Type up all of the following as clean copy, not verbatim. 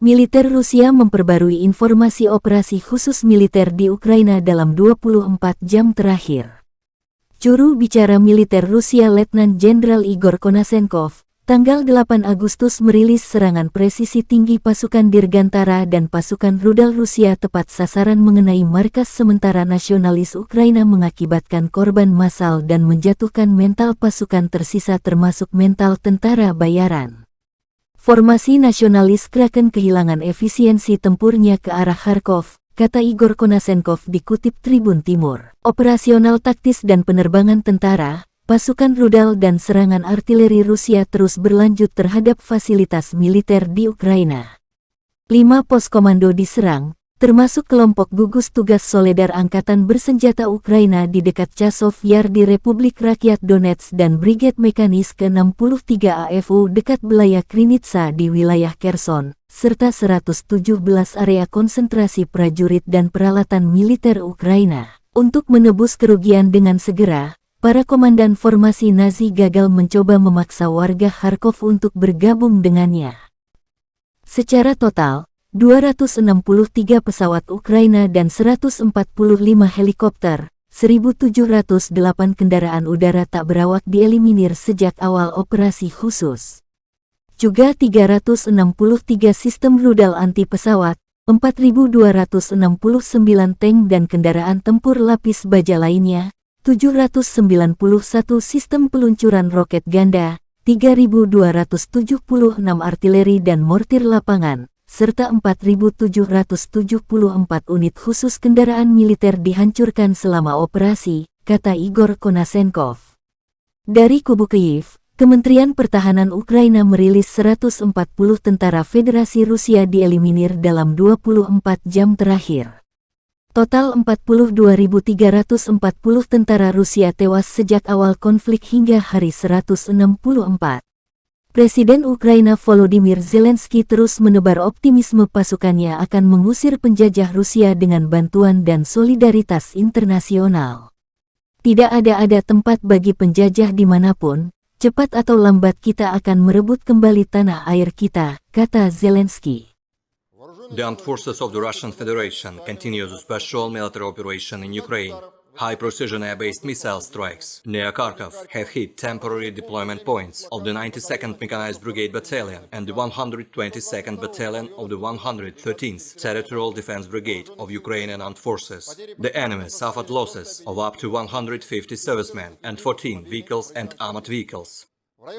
Militer Rusia memperbarui informasi operasi khusus militer di Ukraina dalam 24 jam terakhir. Juru bicara militer Rusia Letnan Jenderal Igor Konasenkov, tanggal 8 Agustus merilis serangan presisi tinggi pasukan Dirgantara dan pasukan rudal Rusia tepat sasaran mengenai markas sementara nasionalis Ukraina mengakibatkan korban massal dan menjatuhkan mental pasukan tersisa termasuk mental tentara bayaran. Formasi nasionalis Kraken kehilangan efisiensi tempurnya ke arah Kharkov, kata Igor Konasenkov dikutip Tribun Timur. Operasional taktis dan penerbangan tentara, pasukan rudal dan serangan artileri Rusia terus berlanjut terhadap fasilitas militer di Ukraina. 5 pos komando diserang, termasuk kelompok gugus tugas Soledar Angkatan Bersenjata Ukraina di dekat Chasov Yar di Republik Rakyat Donetsk dan Brigade Mekanis ke-63 AFU dekat Belaya Krinitsa di wilayah Kherson, serta 117 area konsentrasi prajurit dan peralatan militer Ukraina. Untuk menebus kerugian dengan segera, para komandan formasi Nazi gagal mencoba memaksa warga Kharkov untuk bergabung dengannya. Secara total, 263 pesawat Ukraina dan 145 helikopter, 1.708 kendaraan udara tak berawak dieliminir sejak awal operasi khusus. Juga 363 sistem rudal anti-pesawat, 4.269 tank dan kendaraan tempur lapis baja lainnya, 791 sistem peluncuran roket ganda, 3.276 artileri dan mortir lapangan, serta 4.774 unit khusus kendaraan militer dihancurkan selama operasi, kata Igor Konasenkov. Dari kubu Kyiv, Kementerian Pertahanan Ukraina merilis 140 tentara Federasi Rusia dieliminir dalam 24 jam terakhir. Total 42.340 tentara Rusia tewas sejak awal konflik hingga hari 164. Presiden Ukraina Volodymyr Zelensky terus menebar optimisme pasukannya akan mengusir penjajah Rusia dengan bantuan dan solidaritas internasional. Tidak ada tempat bagi penjajah dimanapun, cepat atau lambat kita akan merebut kembali tanah air kita, kata Zelensky. The armed forces of the Russian Federation continues a special military operation in Ukraine. High-precision air-based missile strikes near Kharkov have hit temporary deployment points of the 92nd Mechanized Brigade Battalion and the 122nd Battalion of the 113th Territorial Defense Brigade of Ukrainian Armed Forces. The enemy suffered losses of up to 150 servicemen and 14 vehicles and armored vehicles.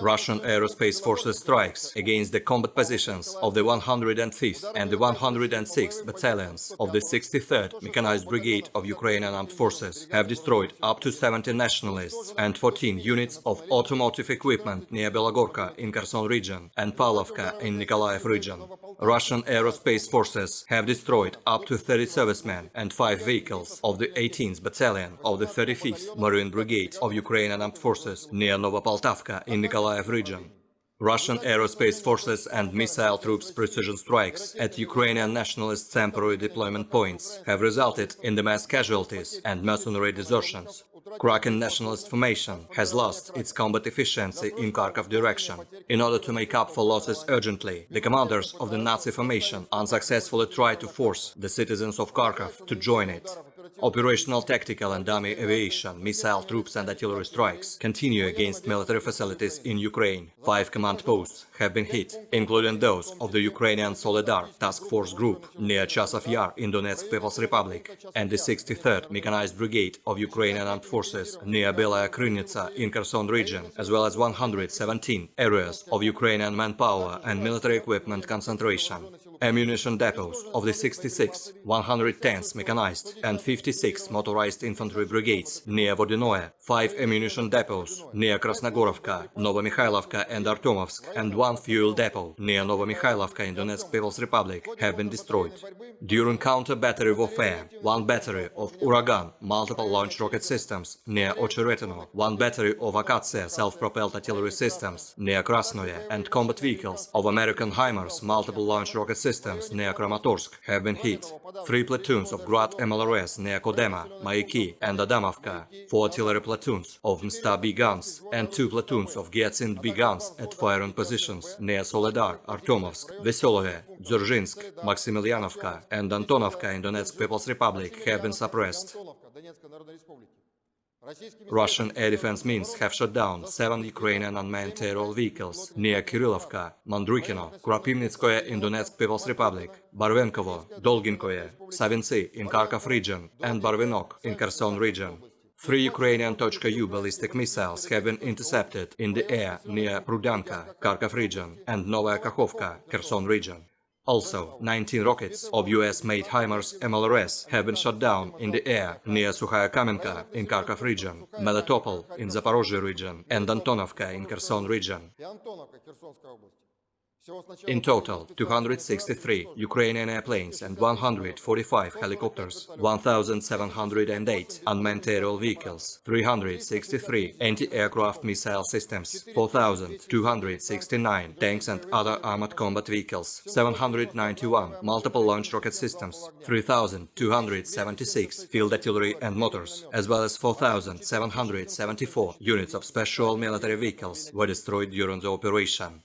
Russian aerospace forces strikes against the combat positions of the 105th and the 106th battalions of the 63rd Mechanized Brigade of Ukrainian Armed Forces have destroyed up to 70 nationalists and 14 units of automotive equipment near Belogorka in Kherson region and Pavlovka in Nikolaev region. Russian aerospace forces have destroyed up to 30 servicemen and 5 vehicles of the 18th Battalion of the 35th Marine Brigade of Ukrainian Armed Forces near Novopoltavka in Nikolaev region. Russian aerospace forces and missile troops' precision strikes at Ukrainian nationalist temporary deployment points have resulted in the mass casualties and mercenary desertions. Kraken nationalist formation has lost its combat efficiency in Kharkov direction. In order to make up for losses urgently, the commanders of the Nazi formation unsuccessfully tried to force the citizens of Kharkov to join it. Operational tactical and dummy aviation, missile troops and artillery strikes continue against military facilities in Ukraine. 5 command posts have been hit, including those of the Ukrainian Soledar Task Force Group near Chasov Yar in Donetsk People's Republic and the 63rd Mechanized Brigade of Ukrainian Armed Forces near Belaya Krinitsa in Kherson region, as well as 117 areas of Ukrainian manpower and military equipment concentration. Ammunition depots of the 66th, 110th Mechanized and 56 motorized infantry brigades near Vodinoye, 5 ammunition depots near Krasnogorovka, Novomikhailivka and Artomovsk, and 1 fuel depot near Novomikhailivka in Donetsk People's Republic have been destroyed. During counter-battery warfare, 1 battery of Uragan multiple launch rocket systems near Ocheretino, 1 battery of Akatsia self-propelled artillery systems near Krasnoye, and combat vehicles of American HIMARS multiple launch rocket systems near Kramatorsk have been hit. 3 platoons of Grad MLRS near Kodema, Mayaki and Adamovka, 4 artillery platoons of Msta B guns, and 2 platoons of Gyatsind B guns at firing positions near Soledar, Artomovsk, Veselove, Dzerzhinsk, Maximilianovka and Antonovka in Donetsk People's Republic have been suppressed. Russian air defense means have shot down 7 Ukrainian unmanned terror vehicles near Kirillovka, Mandrykino, Krapivnitskoye in Donetsk People's Republic, Barvenkovo, Dolginkoye, Savinci in Kharkov region, and Barvinok in Kherson region. 3 Ukrainian .U ballistic missiles have been intercepted in the air near Prudanka, Kharkov region, and Novaya Kakhovka, Kherson region. Also, 19 rockets of US-made HIMARS MLRS have been shot down in the air near Sukhaya Kamenka in Kharkov region, Melitopol in Zaporozhye region, and Antonovka in Kherson region. In total, 263 Ukrainian airplanes and 145 helicopters, 1,708 unmanned aerial vehicles, 363 anti-aircraft missile systems, 4,269 tanks and other armored combat vehicles, 791 multiple launch rocket systems, 3,276 field artillery and motors, as well as 4,774 units of special military vehicles were destroyed during the operation.